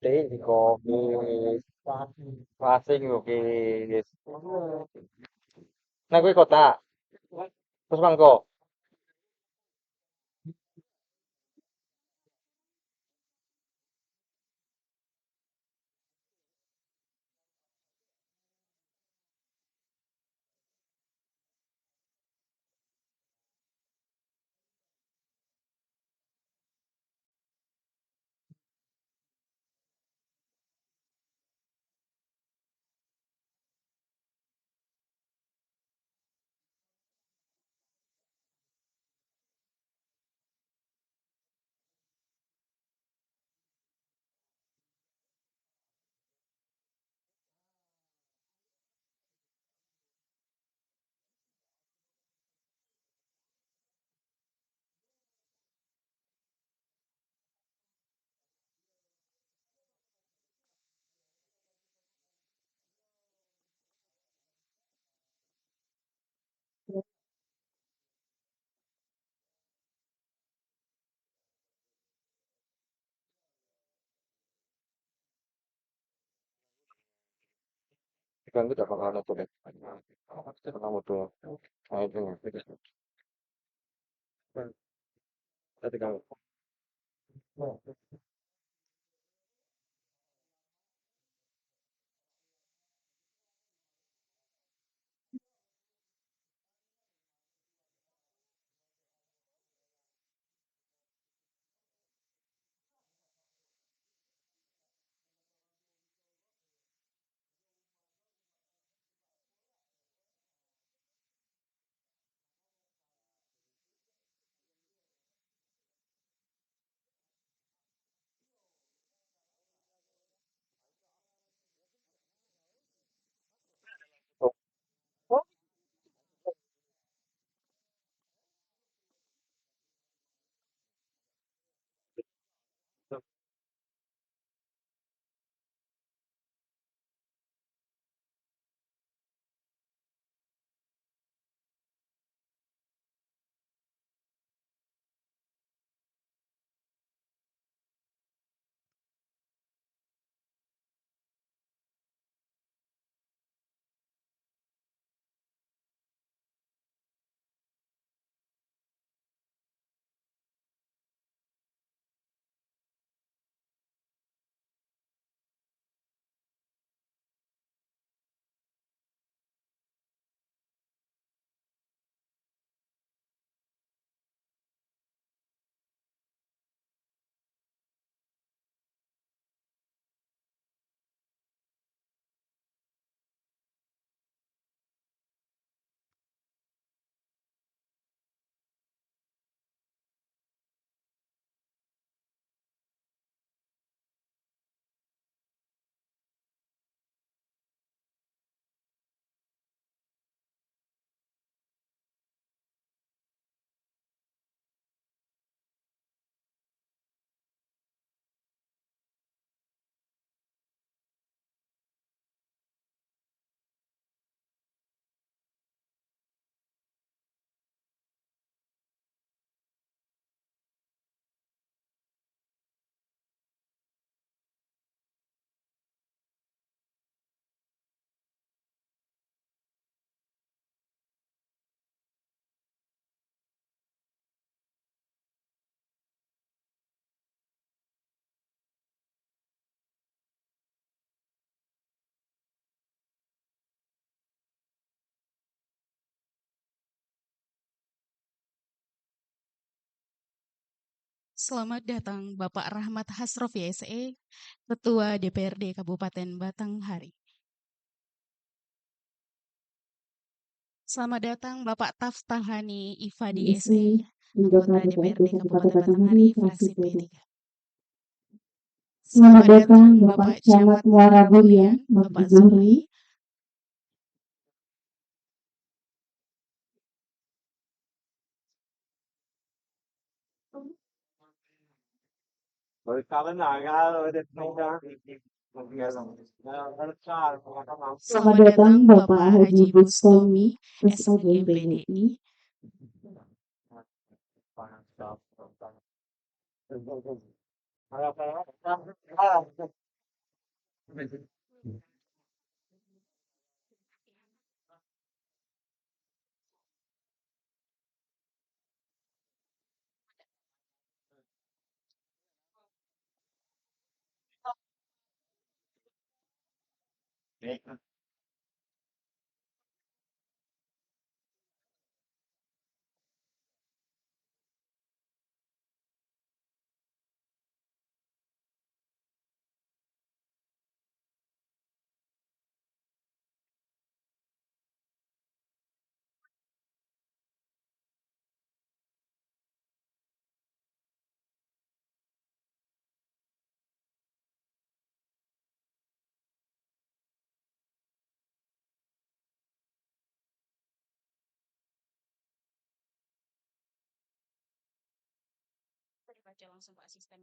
Teh di kopi, passing lukis. Nah, gue kota, terus mangko. Kan gue tak bakal nutup deh. Kamu tuh, nah itu nih. Tadi kamu. Selamat datang Bapak Rahmat Hasrov YSE, Ketua DPRD Kabupaten Batanghari. Selamat datang Bapak Taftahani Ifadi SE, anggota DPRD Kabupaten Batanghari, fraksi P3. Selamat datang Bapak Camat Muara Bulian, Bapak Zuhri. Selamat datang Bapak Haji Bustomi, SPG PDI. Dibaca langsung Pak Asisten.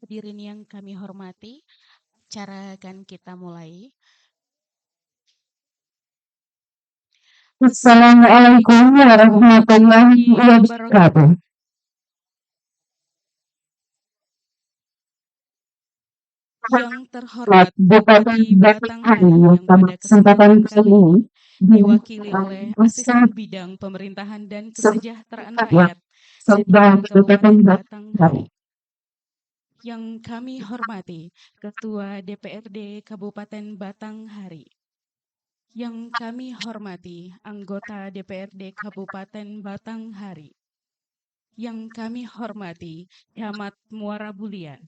Hadirin yang kami hormati, acara akan kita mulai. Assalamualaikum warahmatullahi wabarakatuh. Yang terhormat Bupati Batanghari yang pada kesempatan kali ini diwakili oleh Asisten Bidang Pemerintahan dan Kesejahteraan Rakyat Saudara Kabupaten Kabupaten Batanghari. Batanghari. Yang kami hormati Ketua DPRD Kabupaten Batanghari. Yang kami hormati anggota DPRD Kabupaten Batanghari. Yang kami hormati Camat Muara Bulian.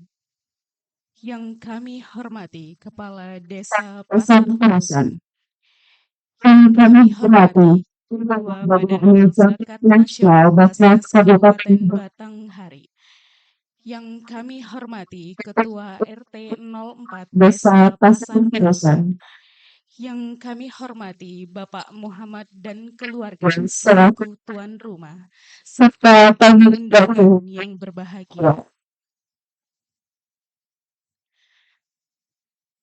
Yang kami hormati Kepala Desa Pasar Pasar-Pasan. Yang kami hormati Ketua Bapak Badan Zakat Nasional Basnas Kabupaten Batanghari. Yang kami hormati Ketua RT 04 Desa Desa Pasar Pasar-Pasan. Yang kami hormati Bapak Muhammad dan keluarga Selaku selaku tuan rumah serta tamu undangan yang berbahagia.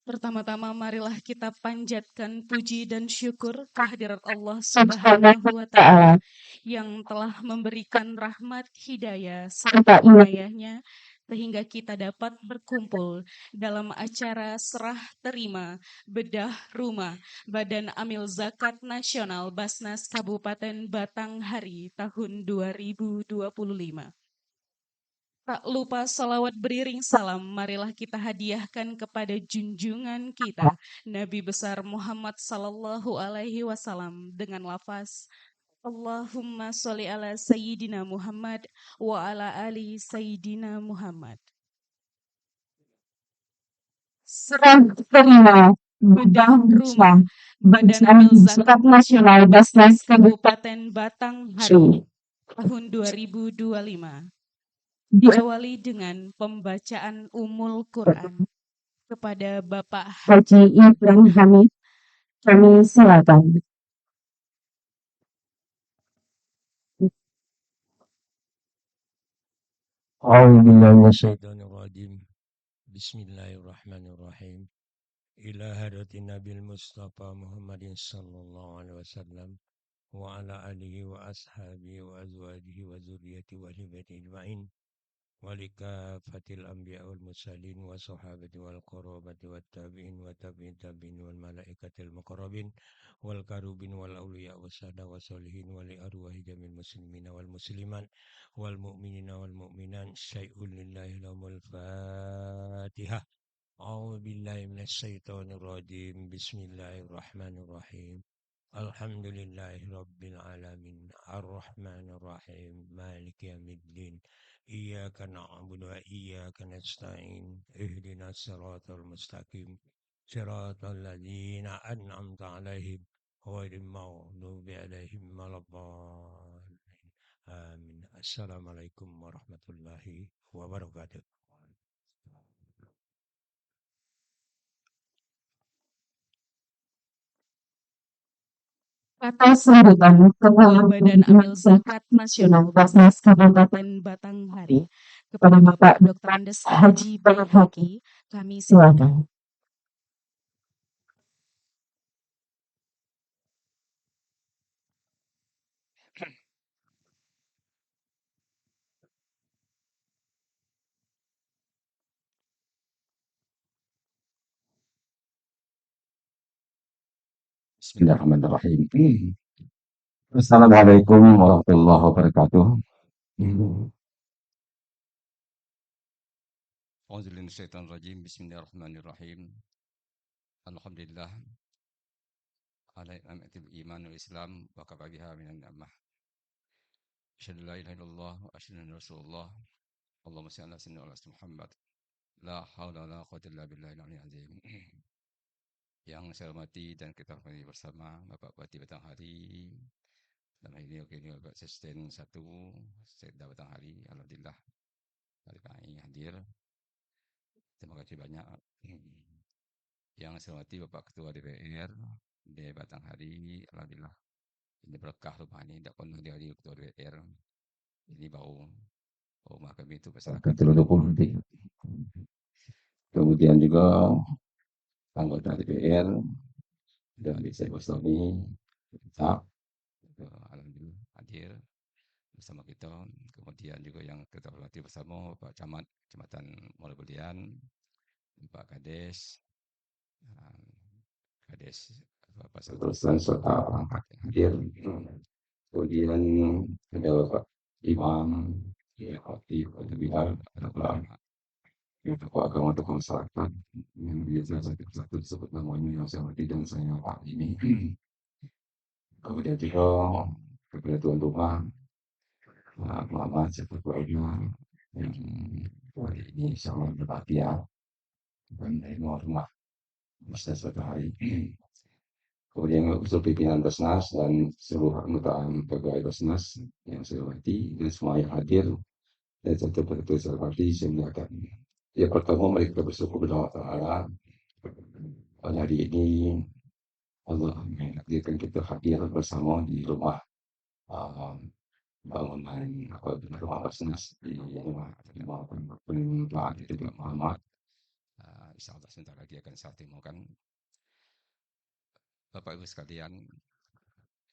Pertama-tama marilah kita panjatkan puji dan syukur kehadirat Allah Subhanahu wa Ta'ala yang telah memberikan rahmat, hidayah, serta inayahnya sehingga kita dapat berkumpul dalam acara serah terima bedah rumah Badan Amil Zakat Nasional Basnas Kabupaten Batanghari tahun 2025. Tak lupa salawat beriring salam, marilah kita hadiahkan kepada junjungan kita, Nabi besar Muhammad Sallallahu Alaihi Wasallam dengan lafaz Allahumma sholli ala Sayyidina Muhammad wa ala ali Sayyidina Muhammad. Serah terima bedah rumah Badan Amil Zakat Nasional Basnas Kabupaten Batanghari tahun 2025. Diawali dengan pembacaan Ummul Quran kepada Bapak Haji Ibran Hamid. Kami silakan. A'udzubillahiminasyaitonirrajim. Bismillahirrahmanirrahim. Ila hadratin Nabil Mustafa Muhammadin sallallahu alaihi wasallam wa ala alihi wa ashabihi wa azwajihi wa zurriyyati wa hibati ajma'in wa likafatil anbiya wal mursalin wa sahabati wal qarabati wat tabi'in wa tabi'in tabi'in wal malaikatil muqarrabin wal karubin wal awliya wasada wa solihin wa li arwahi jamil muslimina wal musliman wal mu'minina wal mu'minan syai'un lillahi lamul fatihah. A'udzu billahi minasyaitonir rajim. Bismillahirrahmanirrahim. Alhamdulillahi rabbil alamin. Arrahmanir rahim. Maliki yaumiddin. Iyyaka na'budu wa iyyaka nasta'in. Ihdinas siratal mustaqim. Siratal ladzina an'amta 'alaihim ghairil maghdubi 'alaihim waladdallin. Amin. Assalamualaikum warahmatullahi wabarakatuh. Atas sambutan Ketua Badan Amil Zakat Nasional Basnas Kabupaten Batanghari kepada Bapak Dr. Andes Haji Bayhaqi, kami silakan. Bismillahirrahmanirrahim. Assalamualaikum warahmatullahi wabarakatuh. A'udzubillahiminasyaitonirrajim. Bismillahirrahmanirrahim. Alhamdulillah ala ni'matil iman wal islam wa kafa biha minan ni'mah. Asyhadu la ilaha illallah wa asyhadu anna rasulullah. Allahumma shalli ala sayyidina Muhammad. La haula wala quwwata illa billahil aliyyil azim. Yang saya hormati dan kita hormati bersama Bapak Bupati Batanghari. Dalam ini Bapak Asisten 1 Sekda Batanghari. Alhamdulillah hari kami hadir. Terima kasih banyak. Yang saya hormati Bapak Ketua DPR di Batanghari. Alhamdulillah ini berkah rumah ini, tidak pernah dari Ketua DPR. Ini bau rumah kami itu masyarakat. Kemudian juga anggota DPR dari saya Bostoni, alhamdulillah hadir bersama kita. Kemudian juga yang kita hormati bersama Pak Camat Kecamatan Mulabelian, Pak Kades, Bapak terusan serta hadir. Kemudian ada Bapak Imam, Khatib, ada Bilal, ada tokoh agama, tokoh masyarakat yang biasa satu disebut namanya yang saya hormati dan saya Pak ini. Kemudian juga kepada tuan rumah Muhammad serta keluarga yang hari ini sama berbahagia dan dari rumah Basnas Batanghari. Kemudian usul pimpinan Basnas dan seluruh anggota pegawai Basnas yang saya hormati dan semua yang hadir dan serta pada saya hormati, saya menyatakan yang pertama mereka bersyukur kepada Allah Ta'ala pada hari ini Allah menakdirkan kita hadir bersama di rumah bangunan rumah Basnas di rumah Pak Muhammad insya Allah sebentar lagi akan saya temukan. Bapak Ibu sekalian,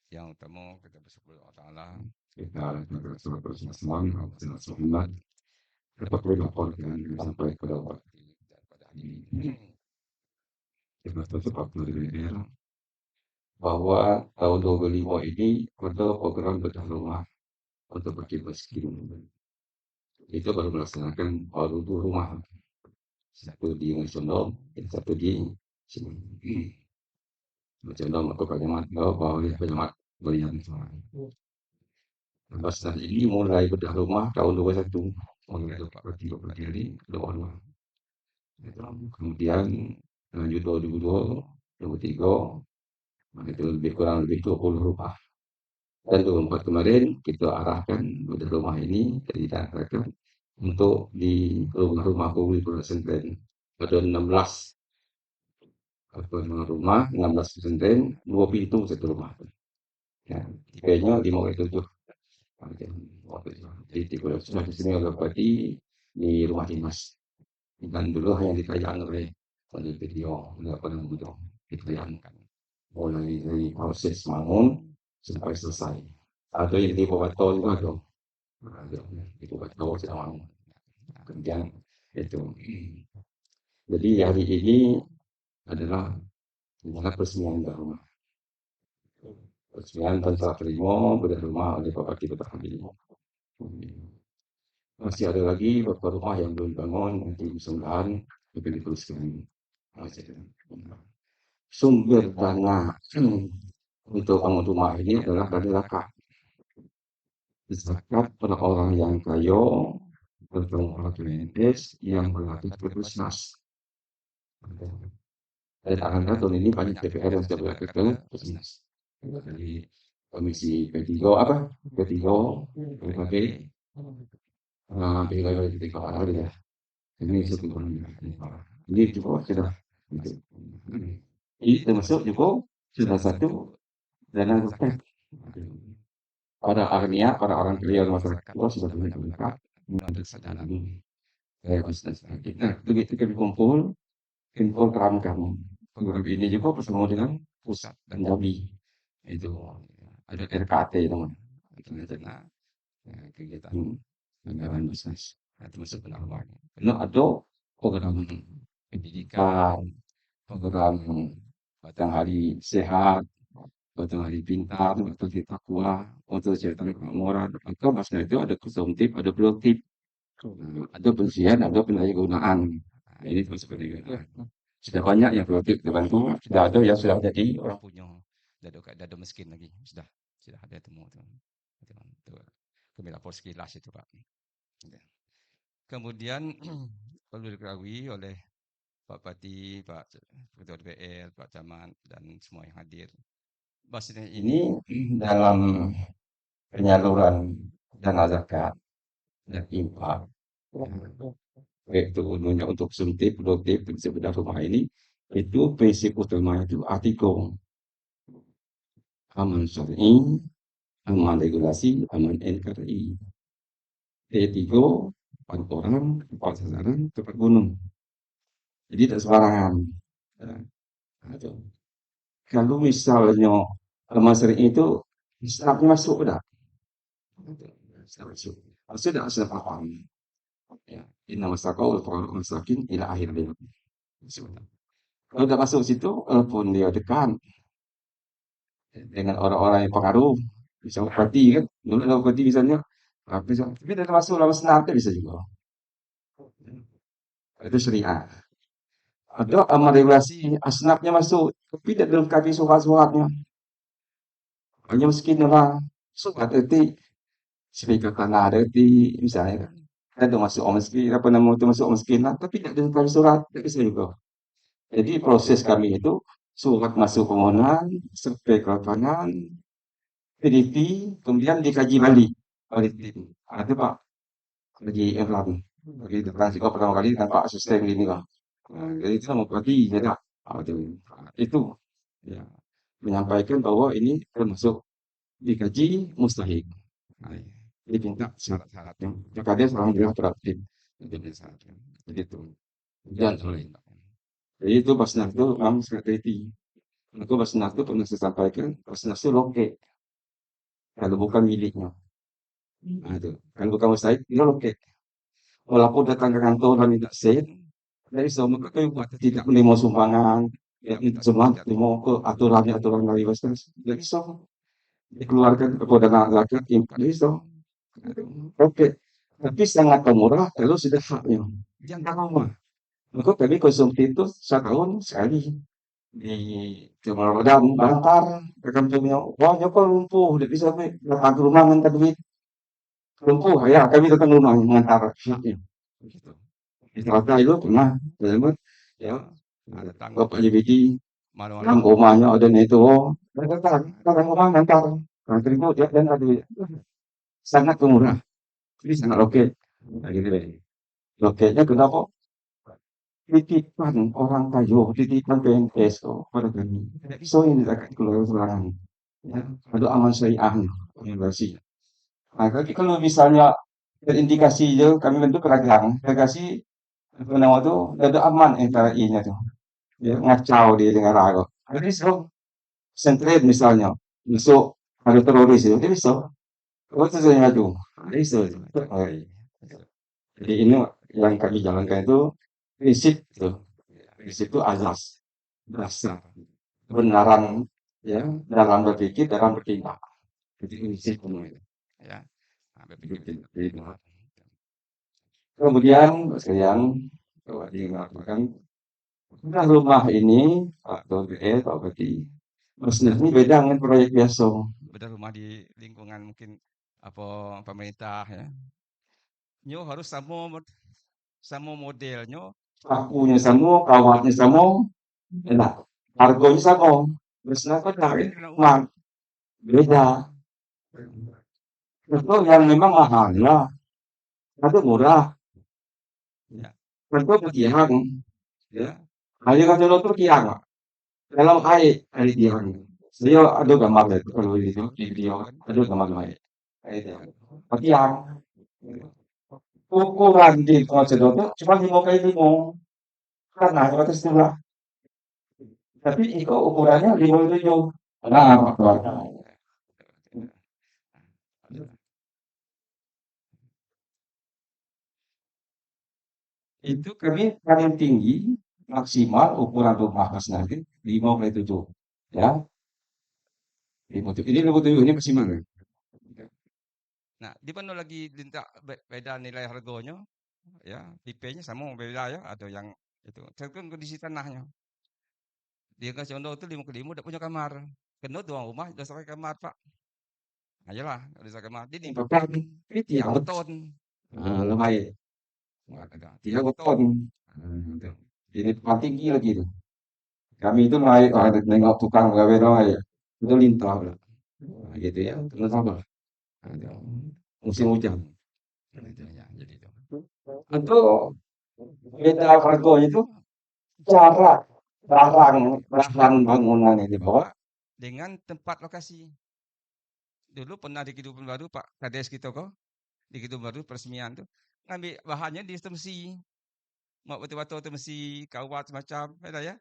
yang utama kita bersyukur Allah Ta'ala, kita Rasulullah Muhammad dapat melaporkan sampai kepada waktu dan pada hari ini kita tetap berdiri bahwa tahun 2005 ini ada program bedah rumah untuk bagi miskin. Itu baru melaksanakan baru 2 rumah, satu di Condong, satu di sini. Condong atau Kalimantan bahwa Kalimantan berian semua. Lepas ini mulai bedah rumah tahun 21 mulai 30 hari 2 rumah. Kemudian lanjut 2022, 2023 itu lebih 20 rumah. Dan 2024 kemarin kita arahkan bedah rumah ini diarahkan untuk di rumah-rumah publik pesantren. Ada 16 rumah, 16 pesantren, 2 pintu satu rumah. Ya, tipenya 5,7. Jadi sudah di sini ada berarti di rumah dinas. Dan dulu hanya dikerjakan oleh video, nggak pernah video dikerjakan. Mulai dari proses bangun sampai selesai. Ada yang di bawah tahun juga ada. Di bawah tahun sedang bangun. Kemudian itu. Jadi hari ini adalah peresmian rumah. Peresmian dan serah terima bedah rumah oleh Bapak kita terhadap. Masih ada lagi beberapa rumah yang belum dibangun, nanti mudah-mudahan akan diteruskan. Sumber dana untuk bangun rumah ini adalah dari zakat. Zakat pada orang yang kaya, orang PNS yang berlatih berpuskesmas. Dan alhamdulillah tahun ini banyak DPR yang sudah berlatih berpuskesmas. Dari komisi P3 P3, PKB, P3 ada ya. Ini sebetulnya. Ini juga sudah. Ini termasuk juga sudah satu dana zakat. Para agnia, para orang kaya masyarakat itu sudah berzakat. ada kesadaran. Nah, begitu kami kumpul keramkan. Program ini juga bersama dengan pusat dan Jambi. Itu ada RKT teman. Tengah-tengah kegiatan Anggaran bisnis. termasuk penanaman. Nah, ada program pendidikan, program batang hari sehat, batang hari pintar, batang hari takwa, untuk cerita kemakmuran. Maka masalah itu ada konsumtif, ada produktif, ada pensiun, ada penyalahgunaan. Nah, ini termasuk pendidikan. Sudah banyak yang produktif dibantu, sudah ada yang sudah jadi Orang punya dado miskin lagi sudah ada temu tuh. Kami lapor sekilas itu Pak. Kemudian perlu diketahui oleh Pak Pati, Pak Ketua DPR, Pak Camat dan semua yang hadir. Bahwasanya ini dalam penyaluran dana zakat dan infak, baik itu untuk suntik, produktif, sebedah rumah ini, itu prinsip utamanya itu A3. Aman syar'i, aman regulasi, aman NKRI. T3, 4 orang, 4 sasaran, tepat gunung. Jadi tak sembarangan. Kalau misalnya aman syar'i itu, Islamnya masuk udah. Maksudnya sudah paham. Ya, inna masakau al masakin ila akhir dia. Kalau udah masuk situ, walaupun dia dekat dengan orang-orang yang pengaruh, bisa parti kan, dulu ada parti misalnya, tapi dia masuk dalam senam bisa juga. Itu syariah. Ada amal regulasi asnafnya masuk, tapi tidak dilengkapi surat-suratnya. Hanya miskin lah, surat etik, sertifikat tanah ada etik, misalnya kan. Ada masuk orang miskin, apa nama itu masuk orang miskin lah, tapi tidak dilengkapi surat, tidak bisa juga. Jadi proses kami itu surat masuk permohonan, survei ke lapangan, PDP, kemudian dikaji balik oleh tim. Ada Pak, lagi Erlang, lagi juga pertama kali dengan Pak asisten ini lah. Jadi itu mau pergi, ya dah. Itu ya, menyampaikan bahwa ini termasuk dikaji mustahil. Jadi minta syarat-syaratnya. Maka dia alhamdulillah praktik. Jadi itu. Dan oleh Jadi itu Basnas itu memang sangat teliti. Maka Basnas itu pernah saya sampaikan, Basnas itu loket kalau bukan miliknya. Nah, itu. Kalau bukan mustahik, dia loket. Walaupun datang ke kantor dan minta sen, dari semua mereka buat tidak menerima sumbangan, tidak minta sumbangan, terima ke aturan dari Basnas. Jadi so, dikeluarkan kepada rakyat yang jadi so. Oke, tapi sangat murah kalau sudah haknya. Jangan lama. Maka kami konsumsi itu setahun sekali di Cuma Ramadan bantar ke kampungnya. Wah, kok lumpuh, udah bisa datang ke rumah ngantar duit. Lumpuh, ya kami datang ke rumah ngantar haknya. Begitu. Di Selatan itu pernah, teman ya, Datang Bapak JBT, malam-malam. orang rumahnya ada itu, datang rumah ngantar. Ngantar itu dia dan ada sangat murah. Jadi sangat oke. Nah, gitu deh. Loketnya kenapa? Titipan orang kayu, titipan PNS pada kami. Tidak bisa ini zakat keluar sekarang. Ya, ada aman syariahnya, organisasi. Nah, tapi kalau misalnya terindikasi je, kami bentuk kerajaan, indikasi apa nama tu, ada aman antara ini tu. Ya, ngacau dia dengan raga. Jadi so, sentret misalnya, masuk ada teroris itu, dia bisa. Kalau itu saya ngadu, bisa. Jadi ini yang kami jalankan itu prinsip itu. Prinsip itu azas, dasar, kebenaran ya dalam berpikir, dalam bertindak. Jadi prinsip umum itu. Ya. Nah, berpikir Benar. Kemudian sekalian coba mengatakan sudah rumah ini atau Pak Bati, Basnas ini beda dengan proyek biasa. beda rumah di lingkungan mungkin apa pemerintah ya. Nyo harus sama modelnya. Pakunya sama, kawatnya sama, enak. Harganya sama. Basnas kan tarik rumah beda. Tentu yang memang mahal lah, atau murah. Ya. Tentu ketiang, ya. Ya. Hanya kata dokter tiang, dalam air tiang. Saya ada gambar itu kalau di video ada gambar air. Air tiang. Tiang. Ukuran di konsep dokter cuma 5 kali 5. Karena batas itulah. Tapi itu ukurannya 5 kali 7. Nah, Pak Keluarga. Itu kami paling tinggi maksimal ukuran rumah Mas nanti 5 kali 7. Ya, 5 7. Ini 5 7 ini maksimal. Nah, di mana lagi beda nilai harganya, ya, IP-nya sama beda ya, ada yang itu. Tergantung kondisi tanahnya. Dia kasih contoh itu 5 kali 5 udah punya kamar. Kena dua rumah udah sampai kamar, Pak. Ayolah, udah sampai kamar. Ini Papan, tiang beton. lemai. Tiang beton. Ini papan tinggi lagi itu. Kami itu naik, nengok tukang gawe naik. Itu lintah. Nah, gitu ya, terus apa? Musim hujan. Ya, jadi itu. Untuk beda harganya itu cara bahan bangunan yang dibawa Dengan tempat lokasi. Dulu pernah di Kehidupan Baru, Pak Kades kita kok, di Kehidupan Baru peresmian tuh, ngambil bahannya di Temsi. Mau betul-betul Temsi, kawat semacam, beda ya.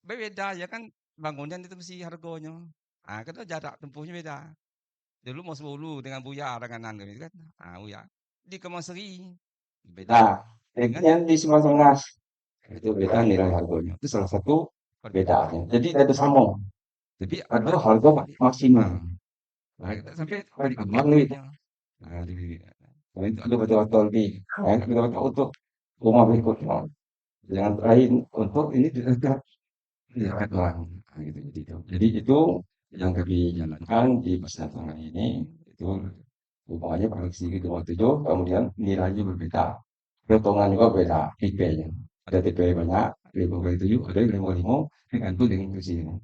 Beda ya kan, bangunan itu mesti harganya. Ah, kan jarak tempuhnya beda. Dulu mau 10 dengan Buya dengan gitu kan. Ah, Buya. Di Kemang Seri beda nah dengan yang di Sumatera Tengah itu beda nilai harganya itu salah satu perbedaan. bedaannya jadi ada sama tapi ada harga maksimal nah, kita sampai di kamar nih nah, itu ada betul-betul lebih ada betul-betul untuk rumah berikutnya jangan lain untuk ini dekat orang nah, gitu jadi itu yang kami jalankan di Basnas Tengah ini itu hubungannya paling sedikit 27 kemudian nilainya berbeda potongan juga beda IP-nya ada TP banyak 5 kali 7 ada yang 5 kali 5 tergantung dengan isinya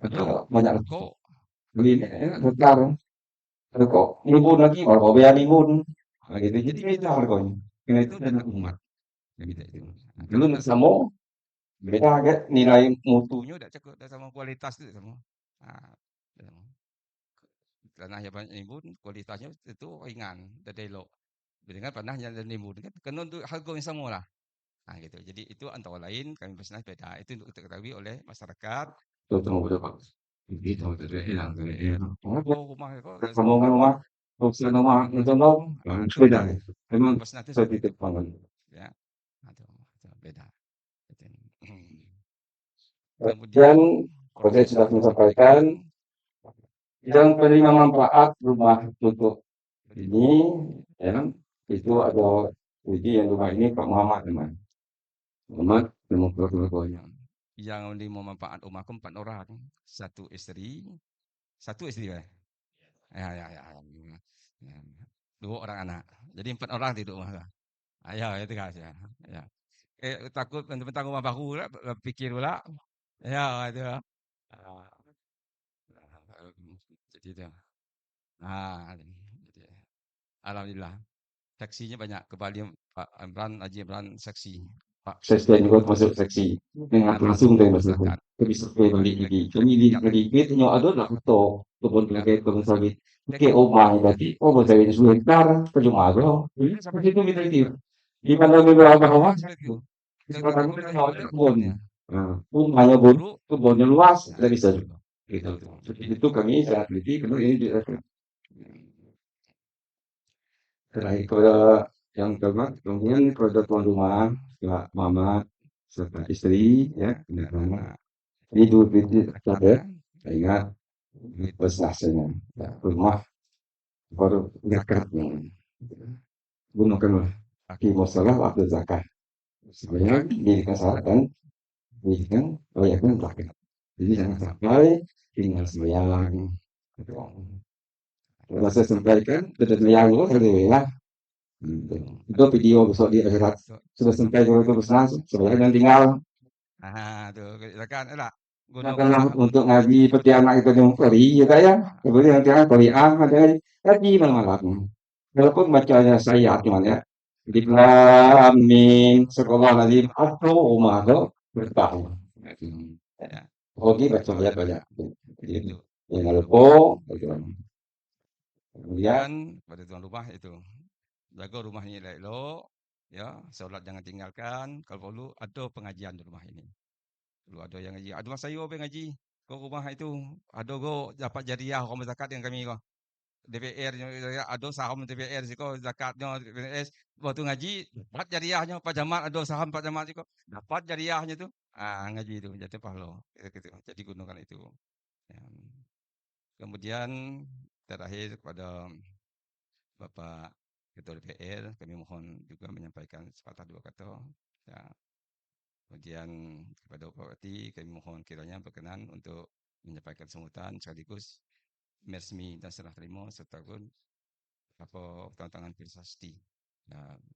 ada banyak Kok beli besar ada kok limun lagi kalau biaya limun nah, gitu jadi beda harganya karena itu dana umat gitu itu nah, kalau nggak sama beda agak nilai mutu mutunya udah cukup, udah sama kualitas itu sama. Ah, udah sama. Tanah yang banyak nimbun, kualitasnya itu ringan, dan elok. Dengan tanah yang nimbun kan, kena untuk harga yang sama lah. Gitu. Jadi itu antara lain kami bersama beda. Itu untuk diketahui oleh masyarakat. Terutama berapa gitu hilang Oh, rumah kok kamu kan rumah opsi rumah itu dong beda ya memang bersama itu saya seperti itu. titip banget Ya. Itu beda. Itu. dan Kemudian saya sudah menyampaikan yang penerima manfaat rumah untuk ini ya itu ada uji yang rumah ini Pak Muhammad teman Muhammad nomor keluarganya yang menerima manfaat rumahku 4 orang, satu istri ya. Ya. 2 orang anak. Jadi 4 orang di rumah. Ya itu guys ya. Ya. Takut mentang rumah baru pula pikir pula. Ya itu. Ah, jadi itu. Jadi, alhamdulillah. Saksinya banyak. Kembali Pak Imran, Haji Imran saksi. Pak saya juga masuk seksi dengan langsung dari masyarakat bisa balik lagi kami di itu nyo ada lah foto kebun kelapa kebun sawit ke omah tadi oh sawit sebentar cuma ada itu kita itu di mana beberapa rumah kesempatan kita nyawa kebun hanya kebunnya luas tidak bisa juga gitu itu kami sangat teliti karena ini terakhir kepada yang kedua kemudian kepada tuan rumah Pak Mama serta istri ya anak-anak ini dua binti saya ingat besarnya ya, rumah baru zakatnya gunakanlah aki masalah waktu zakat sebenarnya dirikan syarat dan dirikan rayakan zakat jadi jangan sampai tinggal sembahyang kalau saya sampaikan tidak sembahyang itu saya itu video besok di akhirat sudah sampai kalau itu bersenang sembahyang dan tinggal tuh zakat lah. gunakanlah untuk ngaji seperti anak itu yang kori juga ya kemudian nanti Quran ada ngaji malam-malam walaupun bacanya saya cuman ya di Amin sekolah nazim atau rumah itu bertahun hoki baca ayat banyak jadi yang lupa kemudian pada tuan rumah itu jaga rumahnya elok ya, sholat jangan tinggalkan, kalau perlu ada pengajian di rumah ini. Perlu ada yang ngaji. Ada saya apa ngaji? Kau rumah itu ada go dapat jariah orang zakat yang kami kau. DPR ada saham DPR sih kau zakatnya PNS waktu ngaji dapat jariahnya Pak Jamat ada saham Pak Jamat sih kau dapat jariahnya tuh ngaji itu jadi pahala gitu jadi gunakan itu ya. Kemudian terakhir kepada Bapak Ketua DPR kami mohon juga menyampaikan sepatah dua kata ya. Kemudian kepada Bupati kami mohon kiranya berkenan untuk menyampaikan sambutan sekaligus meresmi dan serah terima serta pun apa tantangan prasasti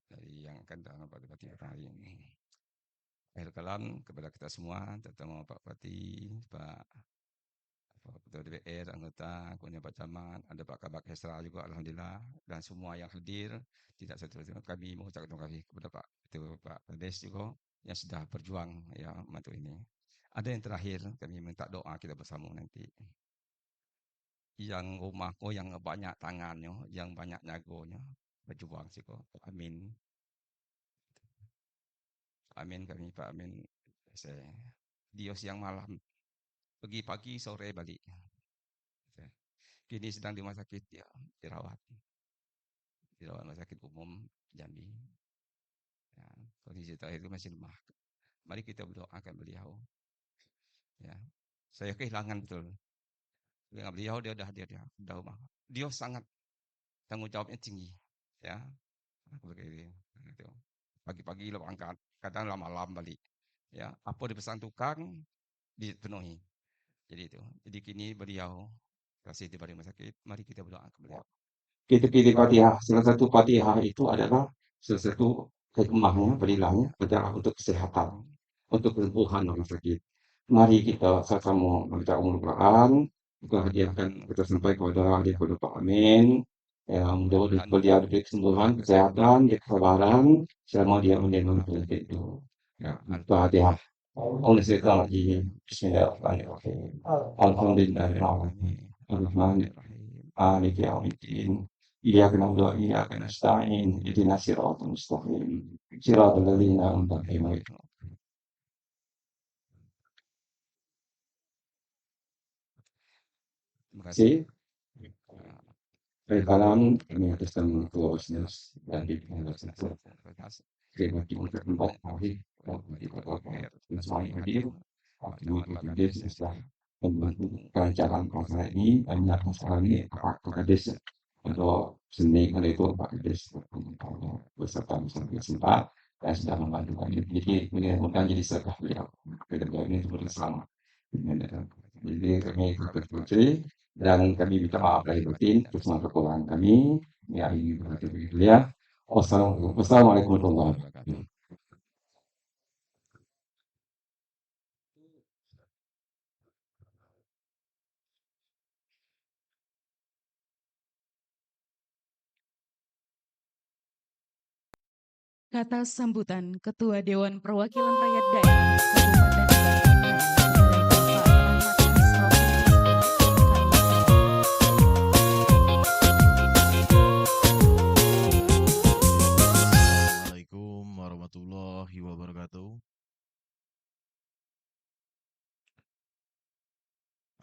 dari yang akan datang pada Bupati hari ini. Akhir kalam kepada kita semua, terutama Pak Bupati, Pak Ketua DPR, anggota, kemudian Pak Camat, ada Pak Kabak Hesra juga, alhamdulillah, dan semua yang hadir, tidak satu kami mengucapkan terima kasih kepada Pak Ketua Pak Kades juga yang sudah berjuang ya membantu ini. Ada yang terakhir kami minta doa kita bersama nanti. Yang rumahku yang banyak tangannya, yang banyak nyagonya, berjuang sih kok. Amin. Amin kami Pak Amin. Saya dia siang malam, pergi pagi sore balik. Kini sedang di rumah sakit ya, dirawat rumah sakit umum Jambi. Ya, kondisi terakhir itu masih lemah. Mari kita berdoakan beliau. Ya, saya kehilangan betul. Dengan beliau dia udah rumah. Dia sangat tanggung jawabnya tinggi. Ya, begitu. Pagi-pagi lo angkat, kadang malam balik. Ya, apa dipesan tukang dipenuhi. Jadi itu. Jadi kini beliau kasih di rumah sakit. Mari kita berdoa ke beliau. kita pilih Fatihah. Salah satu Fatihah itu adalah salah satu hikmahnya, berilahnya adalah untuk kesehatan, untuk kesembuhan orang sakit. Mari kita sama membaca Al-Quran, kita hadiahkan kita sampai kepada dia kepada Pak Amin, yang mudah-mudahan beliau diberi kesembuhan, kesehatan, kesabaran, selama dia menerima penyakit itu. Ya, Fatihah. Bismillahirrahmanirrahim. Alhamdulillahirrahmanirrahim. Maliki yaumiddin. إياك نعبد وإياك نستعين اهدنا الصراط المستقيم صراط الذين أنعمت عليهم. Terima kasih. Kalam kami atas nama Ketua Basnas dan pimpinan Basnas. Terima kasih. Terima kasih untuk tempat kami di kota dan semua yang hadir. Waktu Kades setelah membantu kelancaran konser ini, banyak masalah ini Pak Kades untuk seni itu Pak Kades beserta beserta sempat dan sudah membantu kami. Jadi mudah-mudahan jadi serkah beliau. Kedua ini bersama. Jadi kami ikut putri dan kami minta maaf lahir batin atas semua kekurangan kami. Ya ini berarti ya. Wassalamualaikum warahmatullahi wabarakatuh. Kata sambutan Ketua Dewan Perwakilan Rakyat Daerah Kabupaten Bandung dari Bapak Rahmat Assalamualaikum warahmatullahi wabarakatuh.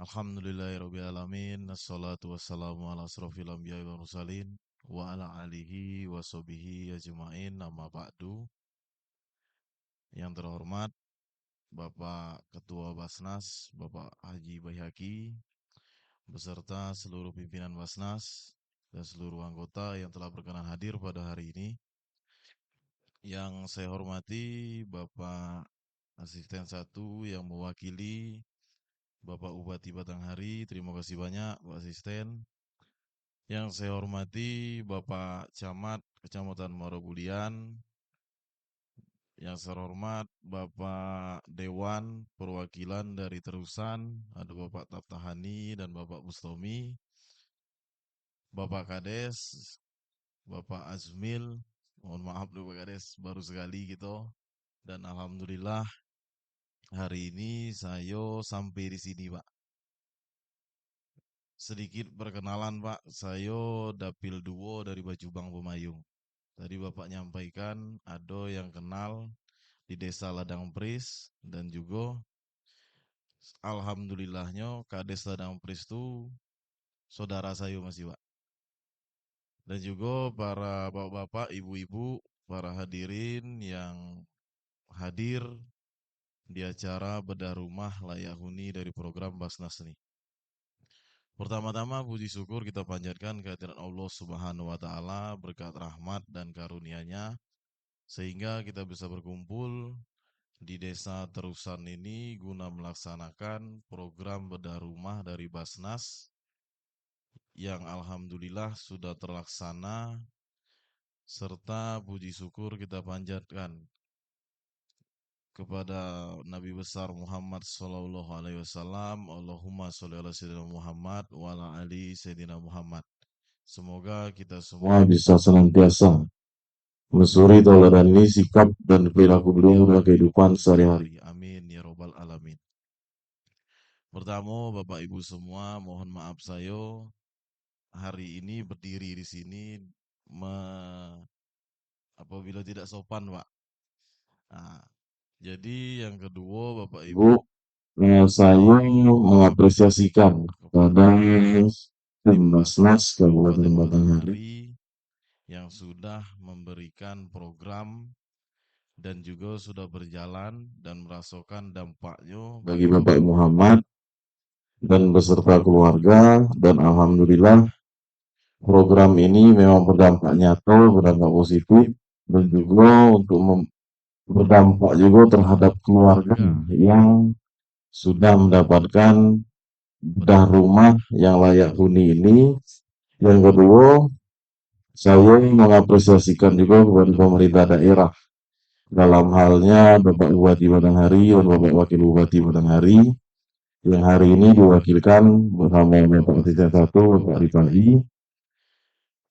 Alhamdulillahirrabbilalamin. Assalatu wassalamu ala asrafil anbiya'i wal mursalin wa ala alihi wa sahbihi ajma'in, amma ba'du. Yang terhormat Bapak Ketua Basnas, Bapak Haji Baihaqi, beserta seluruh pimpinan Basnas dan seluruh anggota yang telah berkenan hadir pada hari ini. Yang saya hormati Bapak Asisten 1 yang mewakili Bapak Bupati Batanghari, terima kasih banyak Pak Asisten. Yang saya hormati Bapak Camat Kecamatan Muarabulian. Yang saya hormat Bapak Dewan Perwakilan dari Terusan, ada Bapak Taftahani dan Bapak Bustomi. Bapak Kades, Bapak Azmil, mohon maaf dulu Pak Kades, baru sekali gitu. Dan alhamdulillah hari ini saya sampai di sini Pak. Sedikit perkenalan Pak, saya Dapil Duo dari Bajubang Pemayung. Tadi Bapak nyampaikan ada yang kenal di Desa Ladang Pris dan juga alhamdulillahnya Kades Ladang Pris itu saudara saya masih Pak. Dan juga para bapak-bapak, ibu-ibu, para hadirin yang hadir di acara bedah rumah layak huni dari program Basnas ini. Pertama-tama puji syukur kita panjatkan kehadiran Allah Subhanahu wa taala, berkat rahmat dan karunia-Nya sehingga kita bisa berkumpul di Desa Terusan ini guna melaksanakan program bedah rumah dari Basnas yang alhamdulillah sudah terlaksana, serta puji syukur kita panjatkan kepada Nabi besar Muhammad sallallahu alaihi wasallam. Allahumma sholli ala sayyidina Muhammad wa ala ali sayyidina Muhammad. Semoga kita semua bisa senantiasa mesuri toleransi sikap dan perilaku beliau dalam kehidupan sehari-hari. Amin ya robbal alamin. Pertama, Bapak Ibu semua, mohon maaf saya hari ini berdiri di sini apabila tidak sopan, Pak. Nah, jadi yang kedua, Bapak Ibu, saya mengapresiasikan kepada tim Basnas Kabupaten Batanghari yang sudah memberikan program dan juga sudah berjalan dan merasakan dampaknya bagi Bapak Muhammad dan beserta keluarga, dan alhamdulillah program ini memang berdampak nyata, berdampak positif, dan juga untuk berdampak juga terhadap keluarga yang sudah mendapatkan bedah rumah yang layak huni ini. Yang kedua, saya mengapresiasikan juga kepada pemerintah daerah dalam halnya Bapak Bupati Batanghari dan Bapak Wakil Bupati Batanghari yang hari ini diwakilkan bersama Bapak Asisten 1 Bapak Rifai.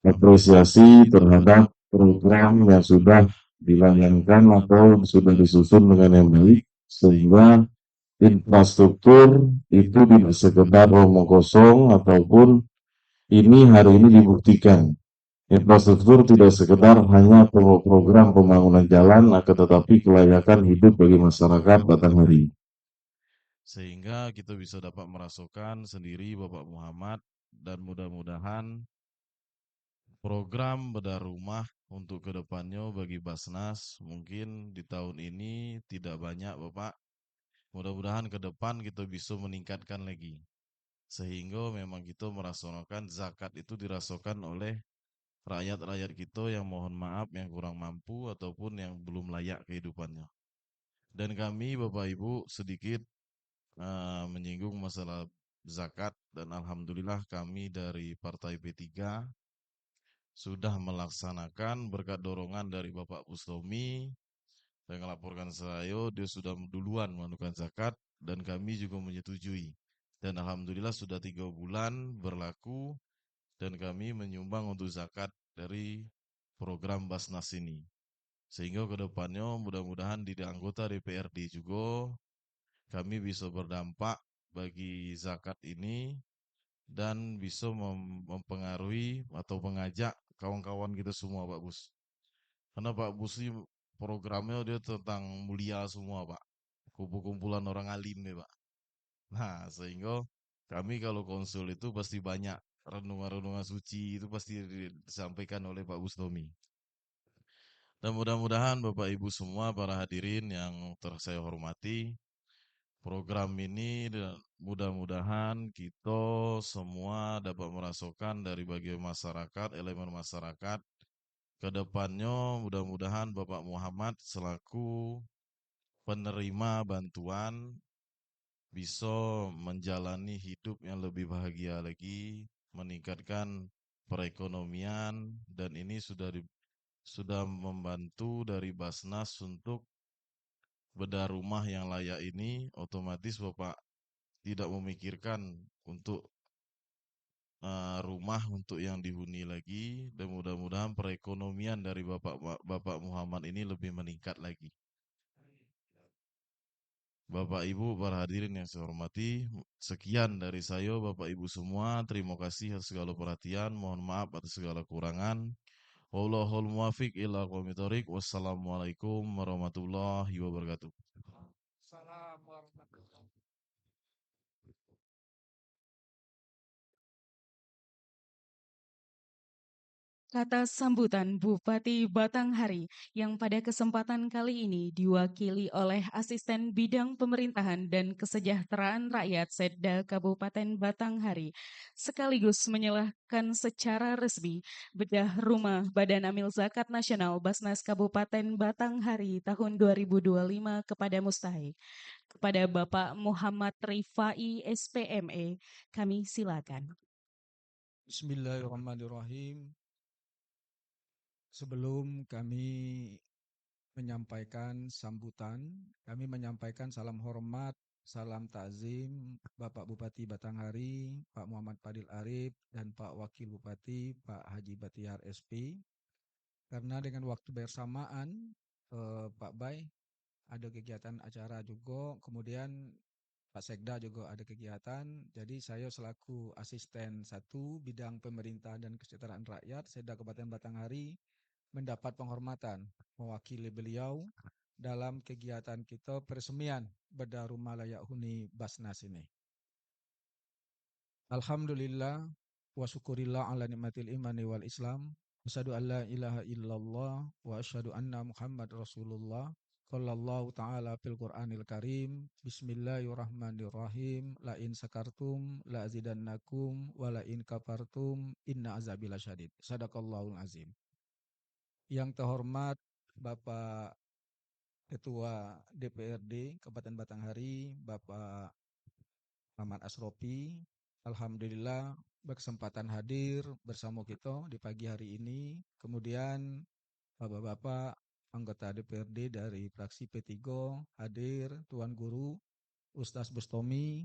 Apresiasi terhadap program yang sudah dilayangkan atau sudah disusun dengan yang baik, sehingga infrastruktur itu tidak sekedar omong kosong, ataupun ini hari ini dibuktikan Infrastruktur tidak sekedar hanya program pembangunan jalan, akan tetapi kelayakan hidup bagi masyarakat Batanghari. Sehingga kita bisa dapat merasakan sendiri Bapak Muhammad, dan mudah-mudahan program bedah rumah untuk kedepannya bagi Basnas mungkin di tahun ini tidak banyak Bapak. Mudah-mudahan ke depan kita bisa meningkatkan lagi. Sehingga memang kita merasakan zakat itu dirasakan oleh rakyat-rakyat kita yang mohon maaf yang kurang mampu ataupun yang belum layak kehidupannya. Dan kami Bapak Ibu sedikit menyinggung masalah zakat, dan alhamdulillah kami dari Partai P3 sudah melaksanakan berkat dorongan dari Bapak Bustomi dan melaporkan saya, dia sudah duluan menentukan zakat dan kami juga menyetujui. Dan alhamdulillah sudah 3 bulan berlaku dan kami menyumbang untuk zakat dari program Basnas ini. Sehingga kedepannya mudah-mudahan di anggota DPRD juga kami bisa berdampak bagi zakat ini dan bisa mempengaruhi atau mengajak kawan-kawan kita semua Pak Bus. Karena Pak Bus ini programnya dia tentang mulia semua Pak. Kumpulan orang alim nih Pak. Nah sehingga kami kalau konsul itu pasti banyak renungan-renungan suci itu pasti disampaikan oleh Pak Bustomi. Dan mudah-mudahan Bapak Ibu semua para hadirin yang saya hormati, program ini mudah-mudahan kita semua dapat merasakan dari bagian masyarakat, elemen masyarakat, kedepannya mudah-mudahan Bapak Muhammad selaku penerima bantuan bisa menjalani hidup yang lebih bahagia lagi, meningkatkan perekonomian, dan ini sudah membantu dari Basnas untuk bedah rumah yang layak ini, otomatis Bapak tidak memikirkan untuk rumah untuk yang dihuni lagi, dan mudah-mudahan perekonomian dari Bapak Muhammad ini lebih meningkat lagi. Bapak Ibu para hadirin yang saya hormati, sekian dari saya Bapak Ibu semua. Terima kasih atas segala perhatian. Mohon maaf atas segala kurangan. Wallahul muwafiq ila aqwamit thoriq. Wassalamualaikum warahmatullahi wabarakatuh. Kata sambutan Bupati Batanghari yang pada kesempatan kali ini diwakili oleh Asisten Bidang Pemerintahan dan Kesejahteraan Rakyat Setda Kabupaten Batanghari, sekaligus menyerahkan secara resmi bedah rumah Badan Amil Zakat Nasional Basnas Kabupaten Batanghari tahun 2025 kepada mustahik. Kepada Bapak Muhammad Rifai SPME, kami silakan. Bismillahirrahmanirrahim. Sebelum kami menyampaikan sambutan, kami menyampaikan salam hormat, salam takzim Bapak Bupati Batanghari, Pak Muhammad Fadil Arif, dan Pak Wakil Bupati, Pak Haji Batihar SP. Karena dengan waktu bersamaan, Pak Bay, ada kegiatan acara juga, kemudian Pak Sekda juga ada kegiatan, jadi saya selaku asisten 1 bidang pemerintah dan kesejahteraan rakyat Setda Kabupaten Batanghari mendapat penghormatan mewakili beliau dalam kegiatan kita peresmian bedah rumah layak huni Basnas ini. Alhamdulillah wa syukurillah ala nikmatil imani wal islam. Asyhadu an la ilaha illallah wa asyhadu anna Muhammad Rasulullah. Qala Allah Ta'ala fil Qur'anil Karim, Bismillahirrahmanirrahim, la in sakartum la azidannakum wa la in kafartum inna azabi lasyadid. Sadaqallahul azim. Yang terhormat Bapak Ketua DPRD Kabupaten Batanghari, Bapak Muhammad Asrofi, alhamdulillah berkesempatan hadir bersama kita di pagi hari ini. Kemudian Bapak-bapak anggota DPRD dari fraksi P3 hadir, Tuan Guru, Ustaz Bustomi,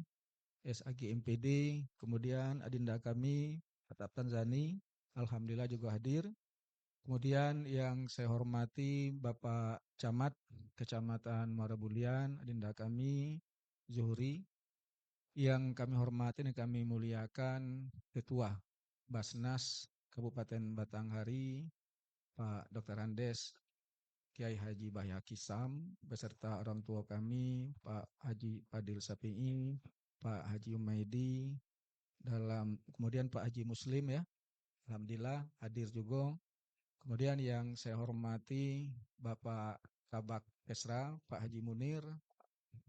SAG MPD, kemudian adinda kami, Atap Tanzani, alhamdulillah juga hadir. Kemudian yang saya hormati Bapak Camat Kecamatan Marabulian, adinda kami, Zuhri. Yang kami hormati dan kami muliakan Ketua Basnas Kabupaten Batanghari, Pak Dr. Andes, Kiai Haji Bahyaki Sam, beserta orang tua kami, Pak Haji Fadil Sapi'i, Pak Haji Umaidi, kemudian Pak Haji Muslim ya, alhamdulillah hadir juga. Kemudian yang saya hormati Bapak Kabak Kesra, Pak Haji Munir,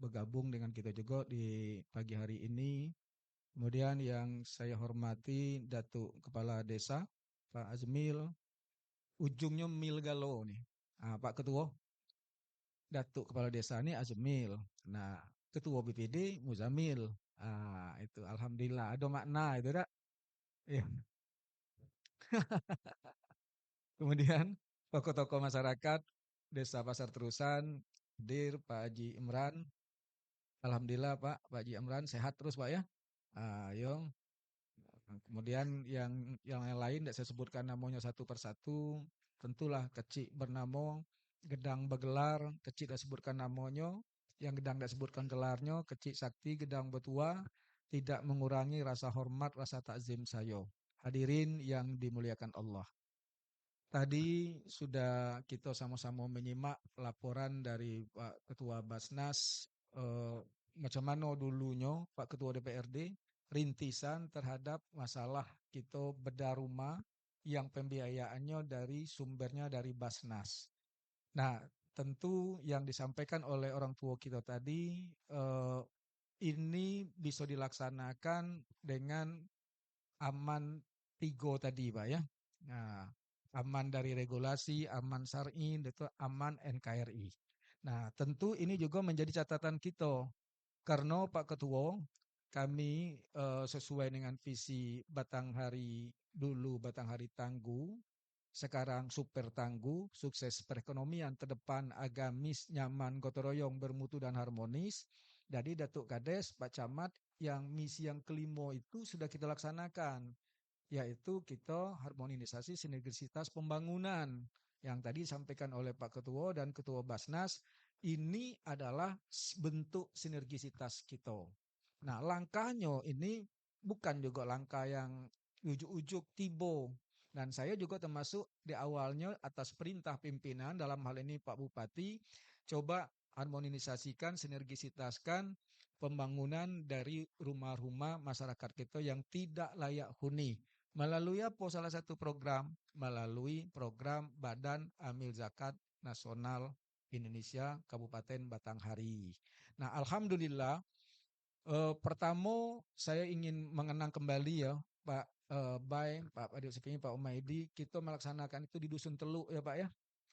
bergabung dengan kita juga di pagi hari ini. Kemudian yang saya hormati Datuk Kepala Desa, Pak Azmil, ujungnya Mil Galo nih. Pak Ketua, Datuk Kepala Desa ini Azmil. Nah, Ketua BPD Muzamil. Itu alhamdulillah ada makna itu dak. Iya. Kemudian tokoh-tokoh masyarakat Desa Pasar Terusan, hadir Pak Haji Imran. Alhamdulillah Pak Haji Imran sehat terus Pak ya. Ayo. Kemudian yang lain tidak saya sebutkan namanya satu persatu. Tentulah kecil bernama, gedang begelar, kecil tidak sebutkan namanya, yang gedang tidak sebutkan gelarnya, kecil sakti, gedang betua, tidak mengurangi rasa hormat, rasa takzim saya. Hadirin yang dimuliakan Allah. Tadi sudah kita sama-sama menyimak laporan dari Pak Ketua Basnas, macam mana dulunya Pak Ketua DPRD, rintisan terhadap masalah kita bedah rumah yang pembiayaannya dari sumbernya dari Basnas. Nah, tentu yang disampaikan oleh orang tua kita tadi, ini bisa dilaksanakan dengan aman 3 tadi Pak ya. Nah, aman dari regulasi, aman syar'i, itu aman NKRI. Nah, tentu ini juga menjadi catatan kita. Karena Pak Ketua, kami sesuai dengan visi Batanghari dulu, Batanghari tangguh, sekarang super tangguh, sukses perekonomian, terdepan, agamis, nyaman, gotong royong, bermutu dan harmonis. Jadi Datuk Kades, Pak Camat, yang misi yang kelima itu sudah kita laksanakan, yaitu kita harmonisasi sinergisitas pembangunan yang tadi disampaikan oleh Pak Ketua dan Ketua Basnas. Ini adalah bentuk sinergisitas kita. Nah, langkahnya ini bukan juga langkah yang ujuk-ujuk tiba. Dan saya juga termasuk di awalnya atas perintah pimpinan, dalam hal ini Pak Bupati, coba harmonisasikan, sinergisitaskan pembangunan dari rumah-rumah masyarakat kita yang tidak layak huni. Melalui apa salah satu program? Melalui program Badan Amil Zakat Nasional Indonesia Kabupaten Batanghari. Nah, alhamdulillah, pertama saya ingin mengenang kembali ya Pak Bay, Pak Adil Sepini, Pak Umaidi, kita melaksanakan itu di Dusun Teluk ya Pak ya.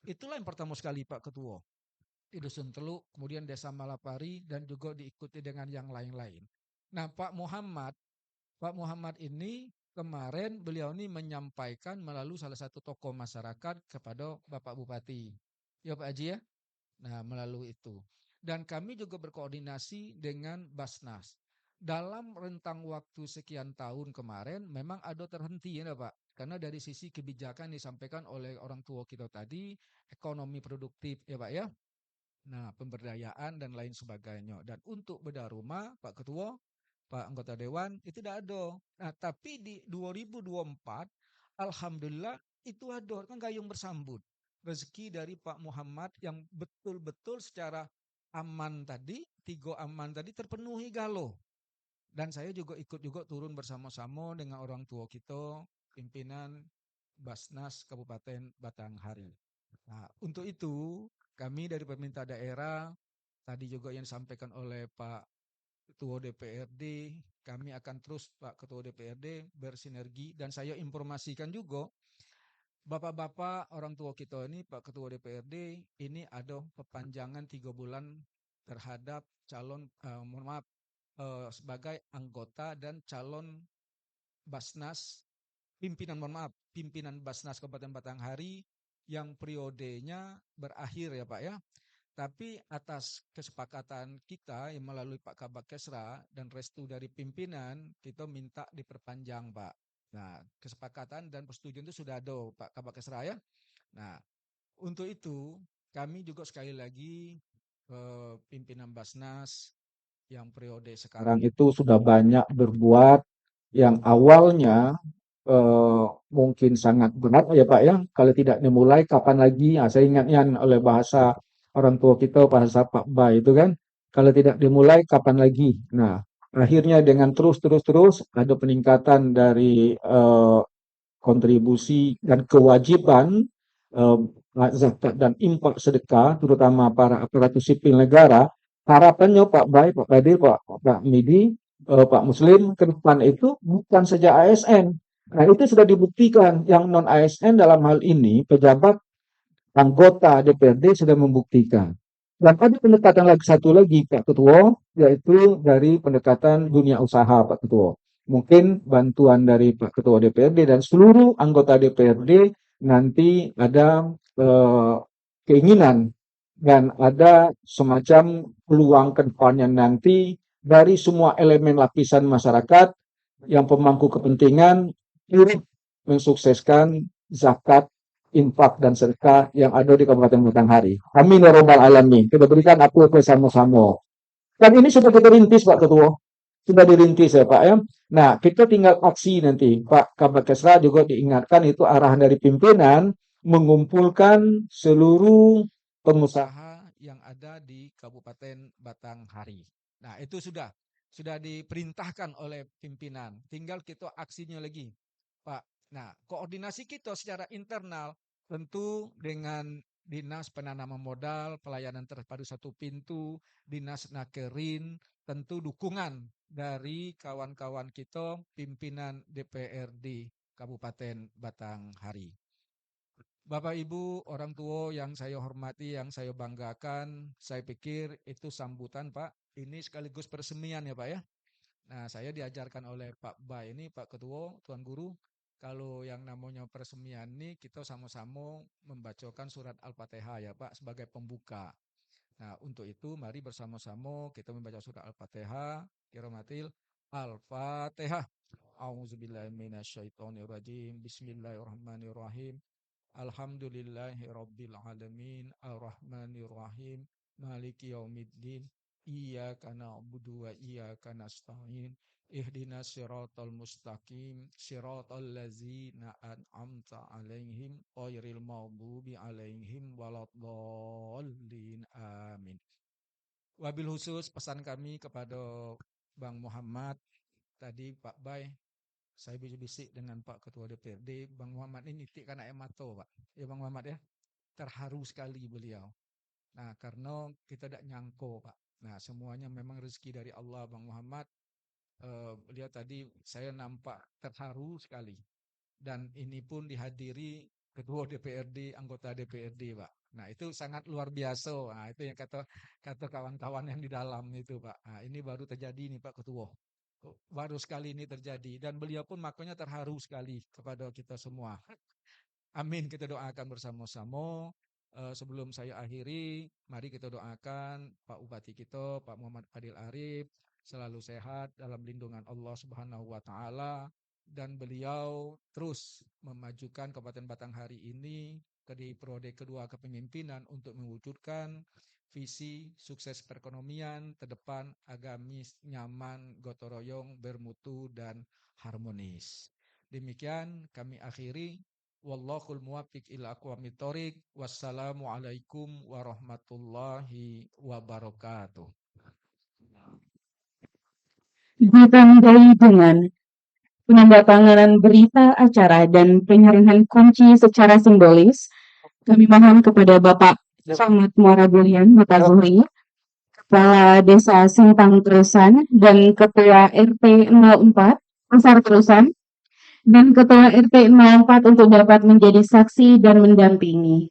Itulah yang pertama sekali Pak Ketua. Di Dusun Teluk, kemudian Desa Malapari, dan juga diikuti dengan yang lain-lain. Nah, Pak Muhammad ini kemarin beliau ini menyampaikan melalui salah satu tokoh masyarakat kepada Bapak Bupati. Ya Pak Haji ya? Nah, melalui itu. Dan kami juga berkoordinasi dengan Basnas. Dalam rentang waktu sekian tahun kemarin memang ada terhenti ya Pak. Karena dari sisi kebijakan disampaikan oleh orang tua kita tadi, ekonomi produktif ya Pak ya. Nah, pemberdayaan dan lain sebagainya. Dan untuk bedah rumah, Pak Ketua, Pak Anggota Dewan, itu tidak ada. Nah, tapi di 2024, alhamdulillah itu ada, kan gayung bersambut. Rezeki dari Pak Muhammad yang betul-betul secara aman tadi, 3 aman tadi terpenuhi galo. Dan saya juga ikut juga turun bersama-sama dengan orang tua kita, pimpinan Basnas Kabupaten Batanghari. Nah, untuk itu kami dari pemerintah daerah, tadi juga yang disampaikan oleh Pak Ketua DPRD, kami akan terus Pak Ketua DPRD bersinergi, dan saya informasikan juga Bapak-bapak orang tua kita ini, Pak Ketua DPRD, ini ada perpanjangan 3 bulan terhadap calon, sebagai anggota dan calon Basnas, pimpinan Basnas Kabupaten Batanghari yang periodenya berakhir ya Pak ya. Tapi atas kesepakatan kita yang melalui Pak Kabak Kesra dan restu dari pimpinan, kita minta diperpanjang Pak. Nah, kesepakatan dan persetujuan itu sudah ada Pak Kabak Kesra ya. Nah, untuk itu kami juga sekali lagi pimpinan Basnas yang periode sekarang itu sudah banyak berbuat, yang awalnya mungkin sangat berat ya Pak ya, kalau tidak dimulai kapan lagi? Saya ingatnya oleh bahasa orang tua kita, bahasa Pak Bay itu kan, kalau tidak dimulai kapan lagi? Nah, akhirnya dengan terus ada peningkatan dari kontribusi dan kewajiban eh, zakat dan infak sedekah, terutama para aparatur sipil negara. Harapannya Pak Bay, Pak Kadir, Pak Midi, Pak Muslim ke depan itu bukan saja ASN. Nah, itu sudah dibuktikan yang non ASN dalam hal ini pejabat anggota DPRD sudah membuktikan. Dan ada pendekatan lagi satu lagi Pak Ketua, yaitu dari pendekatan dunia usaha Pak Ketua. Mungkin bantuan dari Pak Ketua DPRD dan seluruh anggota DPRD nanti ada keinginan dan ada semacam peluang ke depannya nanti dari semua elemen lapisan masyarakat yang pemangku kepentingan turut mensukseskan zakat, infak dan sedekah yang ada di Kabupaten Batanghari. Amin ya robbal alamin. Kita berikan aku bersama-sama. Dan ini sudah kita rintis Pak Ketua. Sudah dirintis ya Pak ya. Nah, kita tinggal aksi nanti. Pak Kabak Kesra juga diingatkan itu arahan dari pimpinan mengumpulkan seluruh pengusaha yang ada di Kabupaten Batanghari. Nah, itu sudah diperintahkan oleh pimpinan. Tinggal kita aksinya lagi, Pak. Nah, koordinasi kita secara internal tentu dengan Dinas Penanaman Modal, Pelayanan Terpadu Satu Pintu, Dinas Nakerin, tentu dukungan dari kawan-kawan kita pimpinan DPRD Kabupaten Batanghari. Bapak Ibu, orang tua yang saya hormati, yang saya banggakan, saya pikir itu sambutan Pak. Ini sekaligus peresmian ya Pak ya. Nah, saya diajarkan oleh Pak Bay ini, Pak Ketua, Tuan Guru, kalau yang namanya peresmian ini kita sama-sama membacakan surat Al-Fatihah ya Pak sebagai pembuka. Nah, untuk itu mari bersama-sama kita membaca surat Al-Fatihah. Kiramatil Al-Fatihah. A'udzubillahiminasyaitonirrajim. Bismillahirrahmanirrahim. Alhamdulillahirabbil alamin arrahmanirrahim maliki yaumiddin iyyaka na'budu wa iyyaka nasta'in ihdinas siratal mustaqim siratal ladzina an'amta 'alaihim ghairil maghdubi 'alaihim waladdallin amin. Wabil khusus pesan kami kepada Bang Muhammad tadi Pak Bay, saya bisik-bisik dengan Pak Ketua DPRD, Bang Muhammad ini nitikkan air mata, Pak. Ya Bang Muhammad ya, terharu sekali beliau. Nah, karena kita tidak nyangko, Pak. Nah, semuanya memang rezeki dari Allah, Bang Muhammad. Beliau tadi saya nampak terharu sekali. Dan ini pun dihadiri Ketua DPRD, anggota DPRD, Pak. Nah, itu sangat luar biasa. Nah, itu yang kata kawan-kawan yang di dalam itu, Pak. Nah, ini baru terjadi nih, Pak Ketua. Baru sekali ini terjadi dan beliau pun makanya terharu sekali kepada kita semua. Amin, kita doakan bersama-sama. Sebelum saya akhiri, mari kita doakan Pak Bupati kita, Pak Muhammad Fadil Arif, selalu sehat dalam lindungan Allah Subhanahu wa taala dan beliau terus memajukan Kabupaten Batanghari ini ke di periode kedua kepemimpinan untuk mewujudkan visi sukses perekonomian, terdepan, agamis, nyaman, gotong royong, bermutu, dan harmonis. Demikian kami akhiri. Wallahul muwaffiq ila aqwamit thoriq. Wassalamualaikum warahmatullahi wabarakatuh. Ditandai dengan penandatanganan berita acara dan penyerahan kunci secara simbolis, kami mohon kepada Bapak Camat Muara Bulian, Bapak Zuhri, Kepala Desa Sintang Terusan, dan Ketua RT 04, Pasar Terusan, dan Ketua RT 04 untuk dapat menjadi saksi dan mendampingi.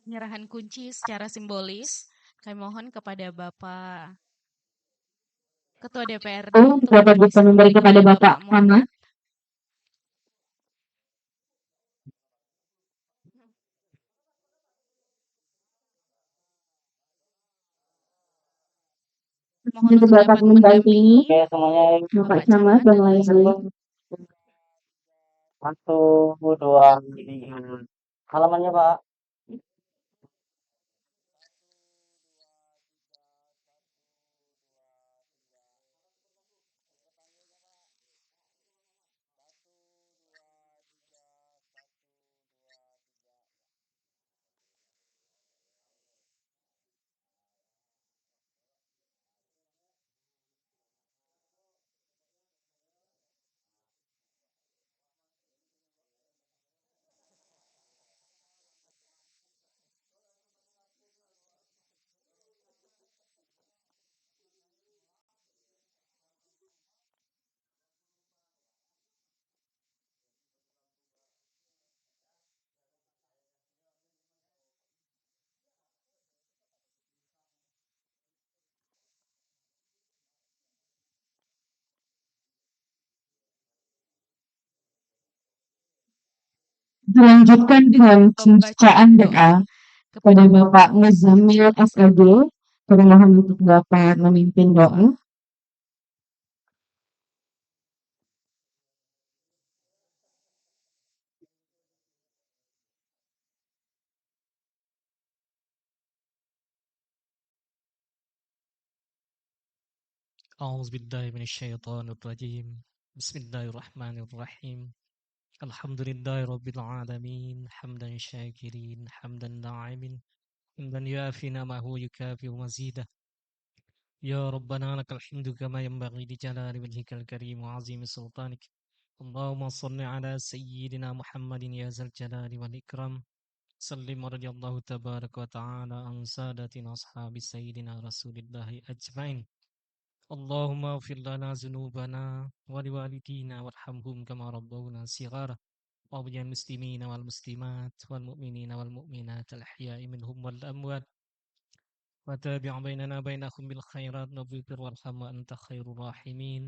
penyerahan kunci secara simbolis. Kami mohon kepada Bapak Ketua DPRD untuk dapat bisa memberi kepada Bapak Muhammad. mohon untuk Dapat dapat mendampingi semuanya Bapak Camat dan lain-lain. 1, 2, 3. Halamannya Pak. Dilanjutkan dengan pembacaan doa kepada Bapak Muzammil SAG. Kami mohon untuk dapat memimpin doa. أعوذ بالله من الشيطان الرجيم بسم الله الرحمن الرحيم الحمد لله رب العالمين حمدا شاكرين حمدا ناعمين حمدا يوافي نعمه يكافئ مزيده يا ربنا لك الحمد كما ينبغي لجلال وجهك الكريم وعظيم سلطانك اللهم صل على سيدنا محمد يا ذا الجلال والإكرام سلم رضي الله تبارك وتعالى عن سادتنا أصحاب سيدنا رسول الله أجمعين اللهم اغفر لنا ذنوبنا ولوالدينا وارحمهم كما ربونا صغارا وبجميع المسلمين والمسلمات والمؤمنين والمؤمنات الأحياء منهم والأموات وتابع بيننا بينهم بالخيرات نبذر وارحم وأنت خير الراحمين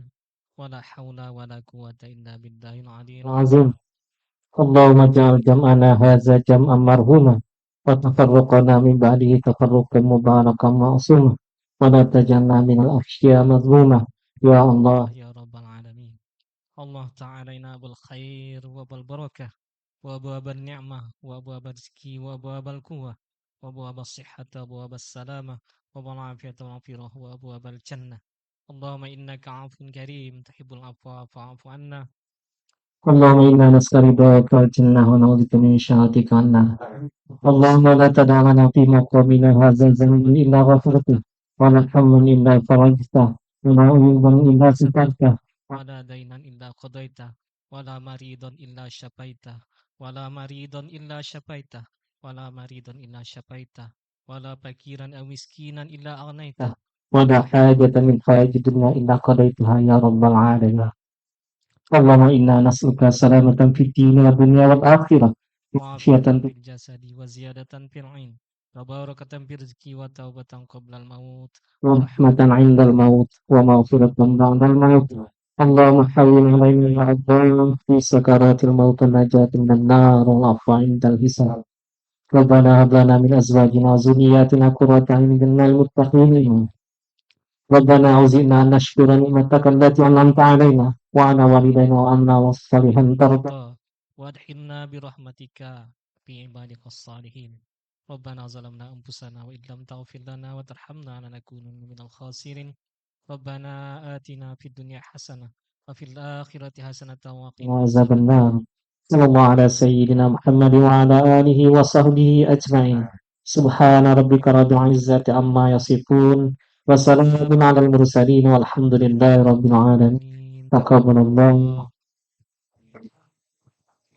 ولا حول ولا قوة إلا بالله العلي العظيم اللهم اجعل جمعنا هذا جمعا مرحوما وتفرقنا من بعده تفرقا مباركا معصوما ولا تجعلنا من الأشياء مظلومة يا الله يا رب العالمين الله تعالى يناب الخير وبالبركة وأبواب النعمة وأبواب الرزق وأبواب القوة وأبواب الصحة وأبواب السلامة وأبواب العافية والمغفرة وأبواب الجنة اللهم إنك عفو كريم تحب العفو فاعف عنا اللهم إنا نسأل رضاك الجنة ونعوذ بك من شهادتك النار اللهم لا تدع لنا في مقامنا هذا ذنبا إلا غفرته ولا هما إلا فرجته ولا عيوبا إلا سترته ولا دينا إلا قضيته ولا مريضا إلا شفيته ولا مريضا إلا شفيته ولا مريضا إلا شفيته ولا فقيرا أو مسكينا إلا أغنيته ولا حاجة من حوائج الدنيا إلا قضيتها يا رب العالمين اللهم إنا نسألك سلامة في الدين والدنيا والآخرة وعافية في الجسد وزيادة في العين وبركة في الرزق وتوبة قبل الموت ورحمة عند الموت ومغفرة بعد الموت اللهم حول علينا العذاب في سكرات الموت والنجاة من النار والعفو عند الحساب ربنا هب لنا من أزواجنا وذرياتنا قرة أعين واجعلنا للمتقين ربنا أوزعنا أن نشكر نعمتك التي أنعمت علينا وعلى والدينا وعنا والصالحين ترضى وادخلنا برحمتك في عبادك الصالحين ربنا ظلمنا أنفسنا وإن لم تغفر لنا وترحمنا لنكونن من الخاسرين ربنا آتنا في الدنيا حسنة وفي الآخرة حسنة وقنا عذاب النار صلى الله على سيدنا محمد وعلى آله وصحبه أجمعين سبحان ربك رب العزة عما يصفون وسلام على المرسلين والحمد لله رب العالمين تقبل الله.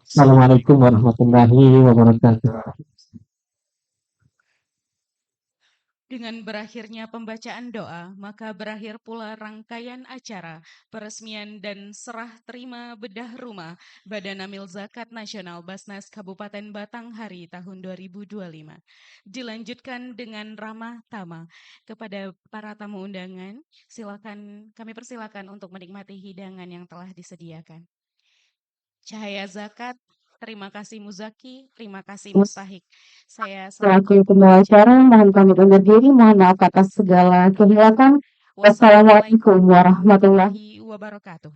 Assalamualaikum warahmatullahi wabarakatuh. Dengan berakhirnya pembacaan doa, maka berakhir pula rangkaian acara peresmian dan serah terima bedah rumah Badan Amil Zakat Nasional Basnas Kabupaten Batanghari tahun 2025. Dilanjutkan dengan ramah tamah kepada para tamu undangan. Kami persilakan untuk menikmati hidangan yang telah disediakan. Cahaya Zakat, terima kasih Muzaki, terima kasih Mustahik. Saya Selaku pembawa acara, mohon pamit undur diri, mohon maaf atas segala kehilapan. Wassalamualaikum warahmatullahi wabarakatuh.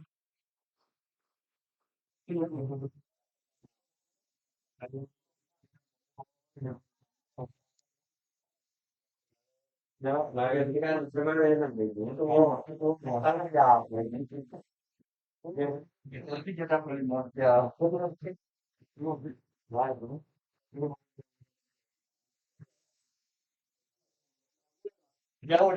Jauh